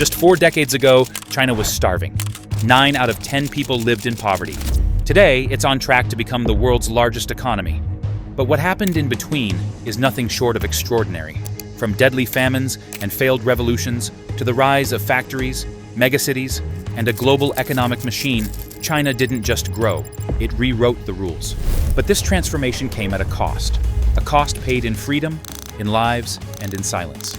Just 4 decades ago, China was starving. 9 out of 10 people lived in poverty. Today, it's on track to become the world's largest economy. But what happened in between is nothing short of extraordinary. From deadly famines and failed revolutions to the rise of factories, megacities, and a global economic machine, China didn't just grow, it rewrote the rules. But this transformation came at a cost paid in freedom, in lives, and in silence.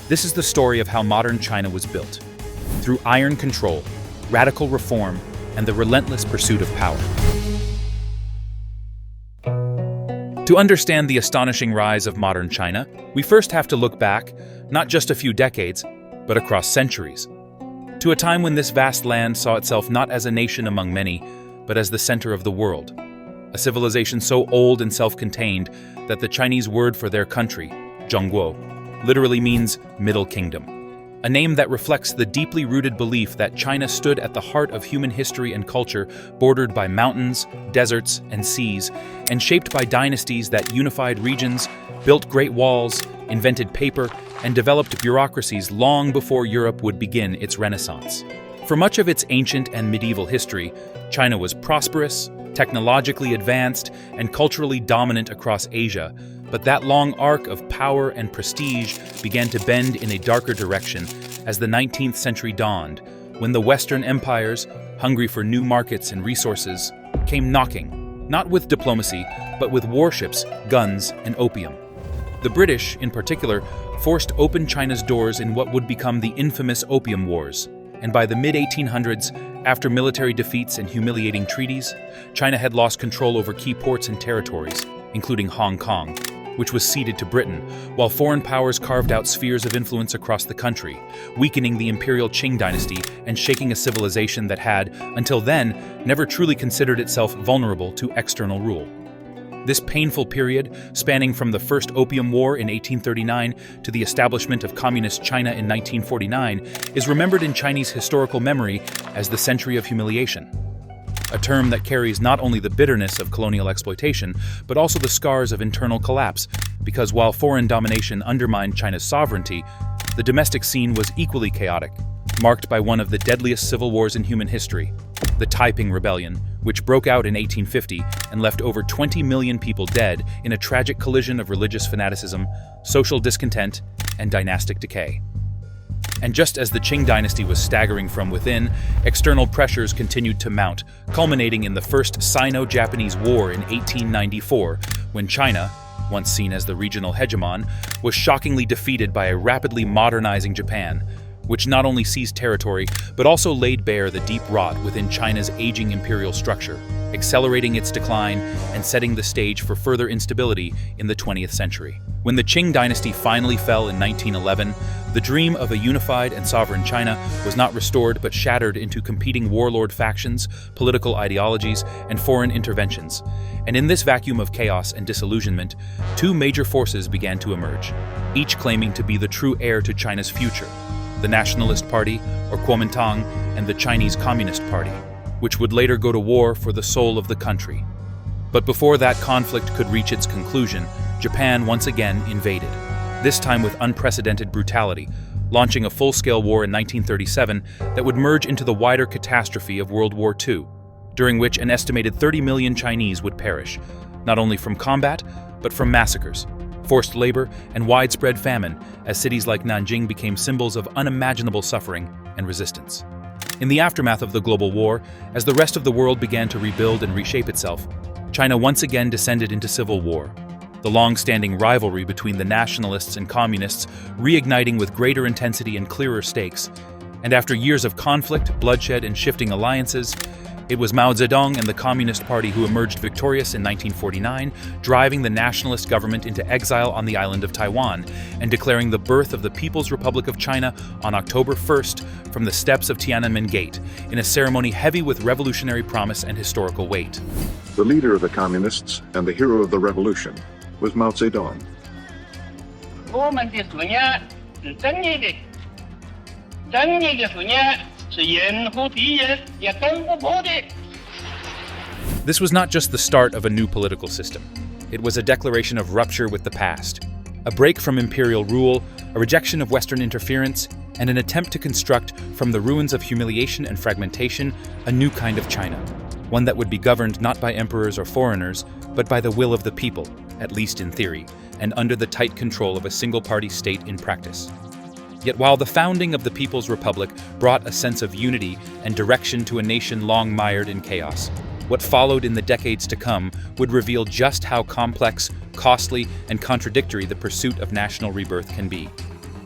This is the story of how modern China was built, through iron control, radical reform, and the relentless pursuit of power. To understand the astonishing rise of modern China, we first have to look back, not just a few decades, but across centuries, to a time when this vast land saw itself not as a nation among many, but as the center of the world, a civilization so old and self-contained that the Chinese word for their country, Zhongguo, literally means Middle Kingdom, a name that reflects the deeply rooted belief that China stood at the heart of human history and culture, bordered by mountains, deserts, and seas, and shaped by dynasties that unified regions, built great walls, invented paper, and developed bureaucracies long before Europe would begin its renaissance. For much of its ancient and medieval history, China was prosperous, technologically advanced, and culturally dominant across Asia, but that long arc of power and prestige began to bend in a darker direction as the 19th century dawned, when the Western empires, hungry for new markets and resources, came knocking, not with diplomacy, but with warships, guns, and opium. The British, in particular, forced open China's doors in what would become the infamous Opium Wars, and by the mid-1800s, after military defeats and humiliating treaties, China had lost control over key ports and territories, including Hong Kong, which was ceded to Britain, while foreign powers carved out spheres of influence across the country, weakening the imperial Qing dynasty and shaking a civilization that had, until then, never truly considered itself vulnerable to external rule. This painful period, spanning from the First Opium War in 1839 to the establishment of Communist China in 1949, is remembered in Chinese historical memory as the Century of Humiliation, a term that carries not only the bitterness of colonial exploitation, but also the scars of internal collapse, because while foreign domination undermined China's sovereignty, the domestic scene was equally chaotic, marked by one of the deadliest civil wars in human history, the Taiping Rebellion, which broke out in 1850 and left over 20 million people dead in a tragic collision of religious fanaticism, social discontent, and dynastic decay. And just as the Qing dynasty was staggering from within, external pressures continued to mount, culminating in the First Sino-Japanese War in 1894, when China, once seen as the regional hegemon, was shockingly defeated by a rapidly modernizing Japan, which not only seized territory, but also laid bare the deep rot within China's aging imperial structure, accelerating its decline and setting the stage for further instability in the 20th century. When the Qing dynasty finally fell in 1911, the dream of a unified and sovereign China was not restored but shattered into competing warlord factions, political ideologies, and foreign interventions. And in this vacuum of chaos and disillusionment, 2 major forces began to emerge, each claiming to be the true heir to China's future: the Nationalist Party, or Kuomintang, and the Chinese Communist Party, which would later go to war for the soul of the country. But before that conflict could reach its conclusion, Japan once again invaded, this time with unprecedented brutality, launching a full-scale war in 1937 that would merge into the wider catastrophe of World War II, during which an estimated 30 million Chinese would perish, not only from combat, but from massacres, forced labor, and widespread famine, as cities like Nanjing became symbols of unimaginable suffering and resistance. In the aftermath of the global war, as the rest of the world began to rebuild and reshape itself, China once again descended into civil war, the long-standing rivalry between the nationalists and communists reigniting with greater intensity and clearer stakes. And after years of conflict, bloodshed, and shifting alliances, it was Mao Zedong and the Communist Party who emerged victorious in 1949, driving the nationalist government into exile on the island of Taiwan and declaring the birth of the People's Republic of China on October 1st from the steps of Tiananmen Gate, in a ceremony heavy with revolutionary promise and historical weight. The leader of the communists and the hero of the revolution was Mao Zedong. This was not just the start of a new political system. It was a declaration of rupture with the past, a break from imperial rule, a rejection of Western interference, and an attempt to construct, from the ruins of humiliation and fragmentation, a new kind of China, one that would be governed not by emperors or foreigners, but by the will of the people, at least in theory, and under the tight control of a single-party state in practice. Yet while the founding of the People's Republic brought a sense of unity and direction to a nation long mired in chaos, what followed in the decades to come would reveal just how complex, costly, and contradictory the pursuit of national rebirth can be,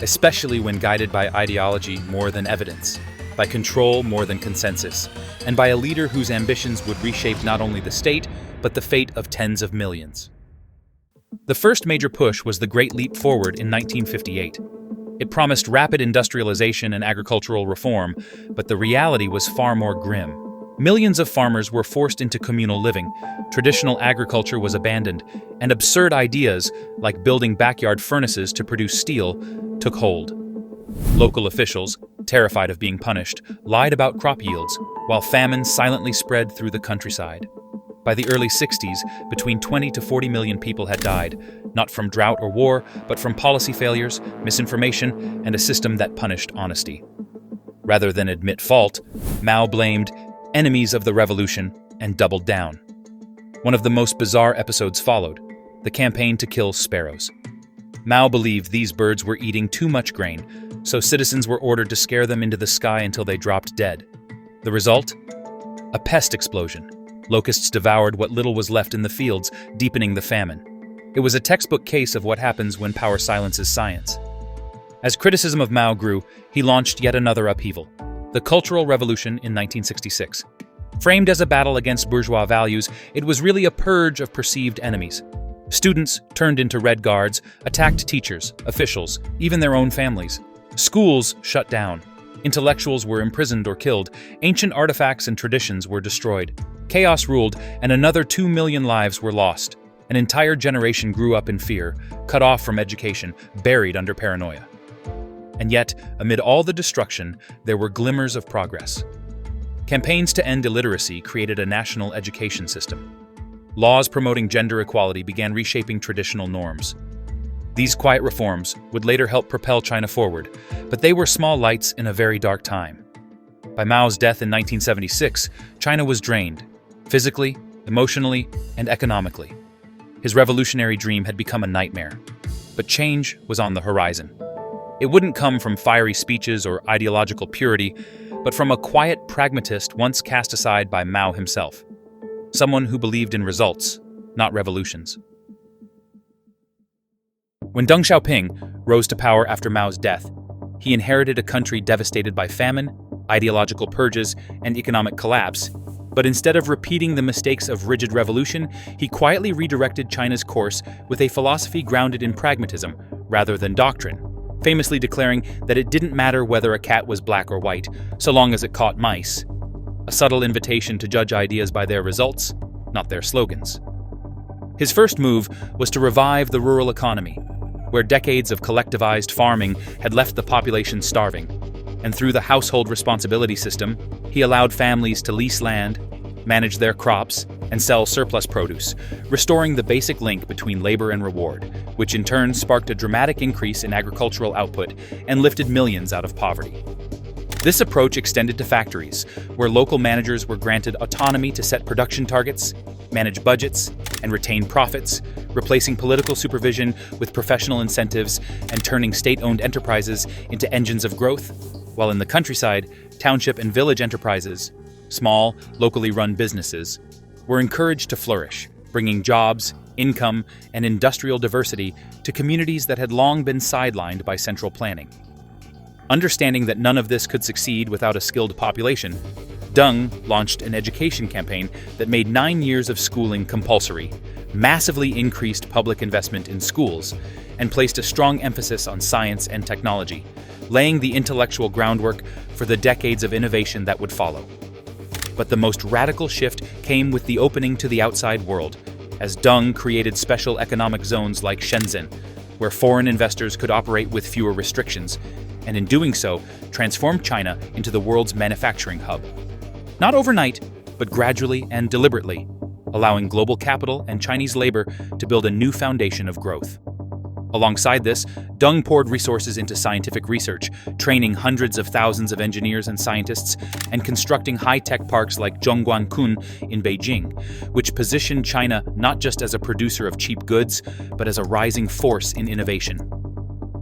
especially when guided by ideology more than evidence, by control more than consensus, and by a leader whose ambitions would reshape not only the state, but the fate of tens of millions. The first major push was the Great Leap Forward in 1958. It promised rapid industrialization and agricultural reform, but the reality was far more grim. Millions of farmers were forced into communal living, traditional agriculture was abandoned, and absurd ideas, like building backyard furnaces to produce steel, took hold. Local officials, terrified of being punished, lied about crop yields, while famine silently spread through the countryside. By the early 60s, between 20 to 40 million people had died, not from drought or war, but from policy failures, misinformation, and a system that punished honesty. Rather than admit fault, Mao blamed enemies of the revolution and doubled down. One of the most bizarre episodes followed, the campaign to kill sparrows. Mao believed these birds were eating too much grain, so citizens were ordered to scare them into the sky until they dropped dead. The result? A pest explosion. Locusts devoured what little was left in the fields, deepening the famine. It was a textbook case of what happens when power silences science. As criticism of Mao grew, he launched yet another upheaval, the Cultural Revolution in 1966. Framed as a battle against bourgeois values, it was really a purge of perceived enemies. Students turned into Red Guards, attacked teachers, officials, even their own families. Schools shut down. Intellectuals were imprisoned or killed. Ancient artifacts and traditions were destroyed. Chaos ruled, and another 2 million lives were lost. An entire generation grew up in fear, cut off from education, buried under paranoia. And yet, amid all the destruction, there were glimmers of progress. Campaigns to end illiteracy created a national education system. Laws promoting gender equality began reshaping traditional norms. These quiet reforms would later help propel China forward, but they were small lights in a very dark time. By Mao's death in 1976, China was drained, physically, emotionally, and economically. His revolutionary dream had become a nightmare, but change was on the horizon. It wouldn't come from fiery speeches or ideological purity, but from a quiet pragmatist once cast aside by Mao himself. Someone who believed in results, not revolutions. When Deng Xiaoping rose to power after Mao's death, he inherited a country devastated by famine, ideological purges, and economic collapse. But instead of repeating the mistakes of rigid revolution, he quietly redirected China's course with a philosophy grounded in pragmatism rather than doctrine, famously declaring that it didn't matter whether a cat was black or white, so long as it caught mice. A subtle invitation to judge ideas by their results, not their slogans. His first move was to revive the rural economy, where decades of collectivized farming had left the population starving. And through the household responsibility system, he allowed families to lease land, manage their crops, and sell surplus produce, restoring the basic link between labor and reward, which in turn sparked a dramatic increase in agricultural output and lifted millions out of poverty. This approach extended to factories, where local managers were granted autonomy to set production targets, manage budgets, and retain profits, replacing political supervision with professional incentives and turning state-owned enterprises into engines of growth, while in the countryside, township and village enterprises, small, locally run businesses, were encouraged to flourish, bringing jobs, income, and industrial diversity to communities that had long been sidelined by central planning. Understanding that none of this could succeed without a skilled population, Deng launched an education campaign that made 9 years of schooling compulsory, massively increased public investment in schools, and placed a strong emphasis on science and technology, laying the intellectual groundwork for the decades of innovation that would follow. But the most radical shift came with the opening to the outside world, as Deng created special economic zones like Shenzhen, where foreign investors could operate with fewer restrictions, and in doing so, transformed China into the world's manufacturing hub. Not overnight, but gradually and deliberately, allowing global capital and Chinese labor to build a new foundation of growth. Alongside this, Deng poured resources into scientific research, training hundreds of thousands of engineers and scientists, and constructing high-tech parks like Zhongguancun in Beijing, which positioned China not just as a producer of cheap goods, but as a rising force in innovation.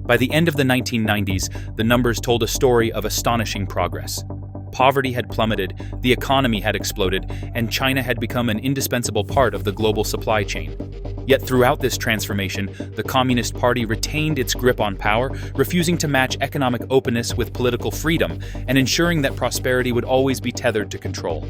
By the end of the 1990s, the numbers told a story of astonishing progress. Poverty had plummeted, the economy had exploded, and China had become an indispensable part of the global supply chain. Yet throughout this transformation, the Communist Party retained its grip on power, refusing to match economic openness with political freedom, and ensuring that prosperity would always be tethered to control.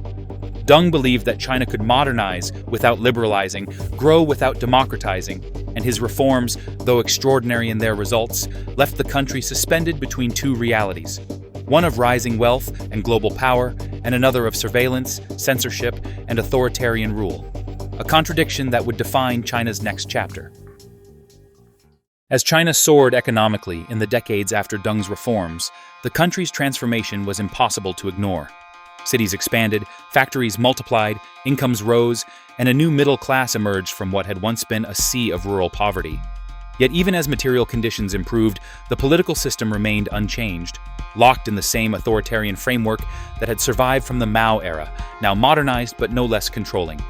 Deng believed that China could modernize without liberalizing, grow without democratizing, and his reforms, though extraordinary in their results, left the country suspended between two realities: one of rising wealth and global power, and another of surveillance, censorship, and authoritarian rule. A contradiction that would define China's next chapter. As China soared economically in the decades after Deng's reforms, the country's transformation was impossible to ignore. Cities expanded, factories multiplied, incomes rose, and a new middle class emerged from what had once been a sea of rural poverty. Yet even as material conditions improved, the political system remained unchanged, locked in the same authoritarian framework that had survived from the Mao era, now modernized but no less controlling.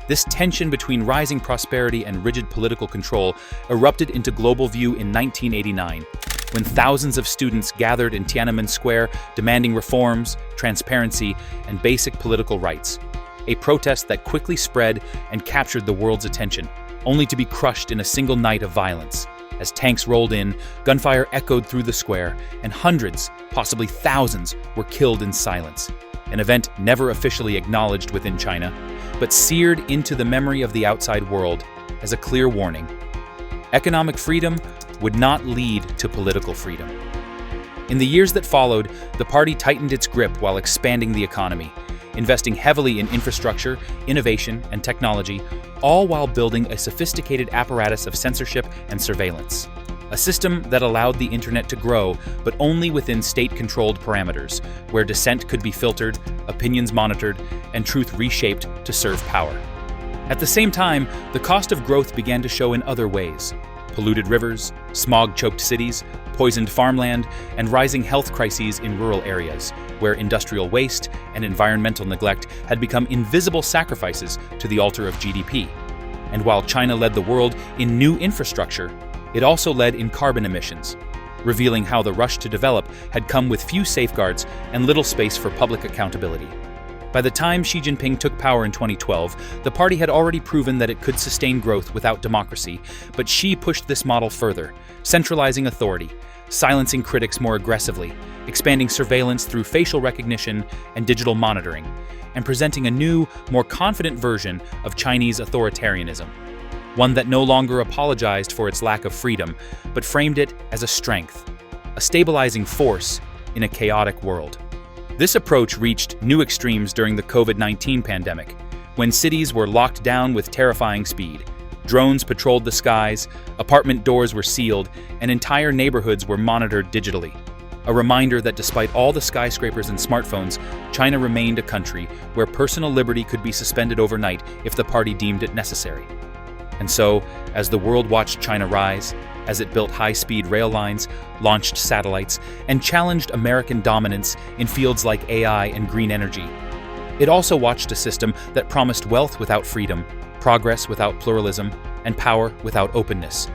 This tension between rising prosperity and rigid political control erupted into global view in 1989, when thousands of students gathered in Tiananmen Square demanding reforms, transparency, and basic political rights. A protest that quickly spread and captured the world's attention, only to be crushed in a single night of violence. As tanks rolled in, gunfire echoed through the square, and hundreds, possibly thousands, were killed in silence. An event never officially acknowledged within China, but seared into the memory of the outside world as a clear warning. Economic freedom would not lead to political freedom. In the years that followed, the party tightened its grip while expanding the economy, investing heavily in infrastructure, innovation, and technology, all while building a sophisticated apparatus of censorship and surveillance. A system that allowed the internet to grow, but only within state-controlled parameters, where dissent could be filtered, opinions monitored, and truth reshaped to serve power. At the same time, the cost of growth began to show in other ways. Polluted rivers, smog-choked cities, poisoned farmland, and rising health crises in rural areas, where industrial waste and environmental neglect had become invisible sacrifices to the altar of GDP. And while China led the world in new infrastructure, it also led in carbon emissions, revealing how the rush to develop had come with few safeguards and little space for public accountability. By the time Xi Jinping took power in 2012, the party had already proven that it could sustain growth without democracy, but Xi pushed this model further, centralizing authority, silencing critics more aggressively, expanding surveillance through facial recognition and digital monitoring, and presenting a new, more confident version of Chinese authoritarianism. One that no longer apologized for its lack of freedom, but framed it as a strength, a stabilizing force in a chaotic world. This approach reached new extremes during the COVID-19 pandemic, when cities were locked down with terrifying speed. Drones patrolled the skies, apartment doors were sealed, and entire neighborhoods were monitored digitally. A reminder that despite all the skyscrapers and smartphones, China remained a country where personal liberty could be suspended overnight if the party deemed it necessary. And so, as the world watched China rise, as it built high-speed rail lines, launched satellites, and challenged American dominance in fields like AI and green energy, it also watched a system that promised wealth without freedom, progress without pluralism, and power without openness.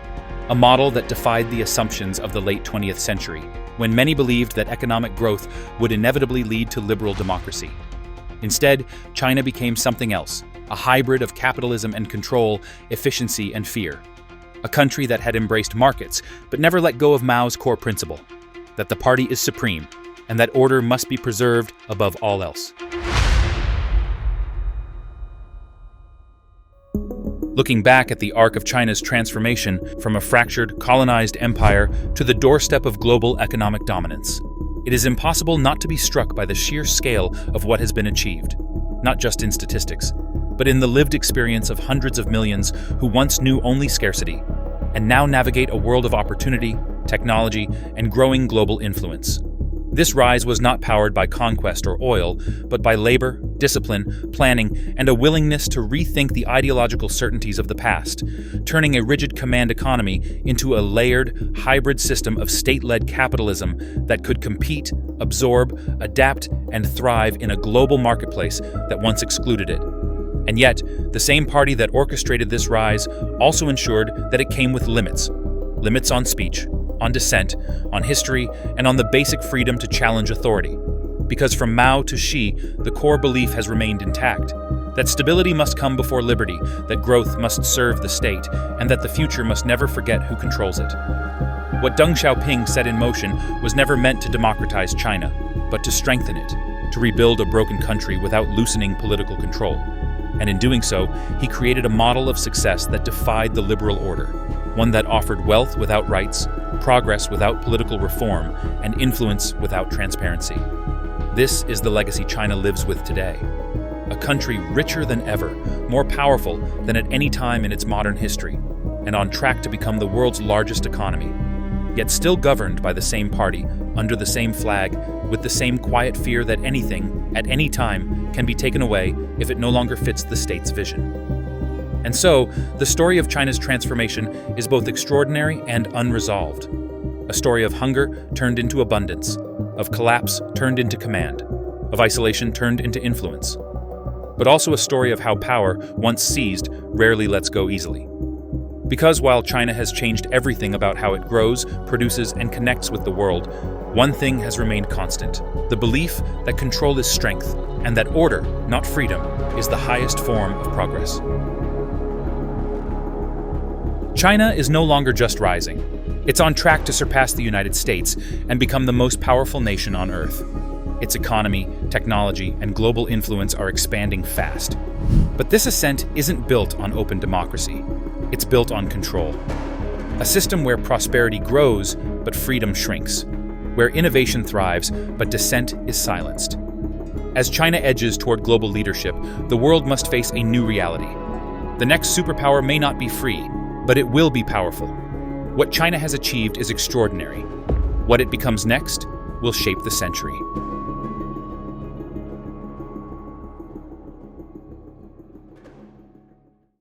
A model that defied the assumptions of the late 20th century, when many believed that economic growth would inevitably lead to liberal democracy. Instead, China became something else, a hybrid of capitalism and control, efficiency and fear. A country that had embraced markets, but never let go of Mao's core principle, that the party is supreme, and that order must be preserved above all else. Looking back at the arc of China's transformation from a fractured, colonized empire to the doorstep of global economic dominance, it is impossible not to be struck by the sheer scale of what has been achieved, not just in statistics, but in the lived experience of hundreds of millions who once knew only scarcity, and now navigate a world of opportunity, technology, and growing global influence. This rise was not powered by conquest or oil, but by labor, discipline, planning, and a willingness to rethink the ideological certainties of the past, turning a rigid command economy into a layered, hybrid system of state-led capitalism that could compete, absorb, adapt, and thrive in a global marketplace that once excluded it. And yet, the same party that orchestrated this rise also ensured that it came with limits. Limits on speech, on dissent, on history, and on the basic freedom to challenge authority. Because from Mao to Xi, the core belief has remained intact, that stability must come before liberty, that growth must serve the state, and that the future must never forget who controls it. What Deng Xiaoping set in motion was never meant to democratize China, but to strengthen it, to rebuild a broken country without loosening political control. And in doing so, he created a model of success that defied the liberal order, one that offered wealth without rights, progress without political reform, and influence without transparency. This is the legacy China lives with today. A country richer than ever, more powerful than at any time in its modern history, and on track to become the world's largest economy, yet still governed by the same party, under the same flag, with the same quiet fear that anything, at any time, can be taken away if it no longer fits the state's vision. And so, the story of China's transformation is both extraordinary and unresolved. A story of hunger turned into abundance, of collapse turned into command, of isolation turned into influence, but also a story of how power, once seized, rarely lets go easily. Because while China has changed everything about how it grows, produces, and connects with the world, one thing has remained constant: the belief that control is strength, and that order, not freedom, is the highest form of progress. China is no longer just rising. It's on track to surpass the United States and become the most powerful nation on Earth. Its economy, technology, and global influence are expanding fast. But this ascent isn't built on open democracy. It's built on control. A system where prosperity grows, but freedom shrinks. Where innovation thrives, but dissent is silenced. As China edges toward global leadership, the world must face a new reality. The next superpower may not be free, but it will be powerful. What China has achieved is extraordinary. What it becomes next will shape the century.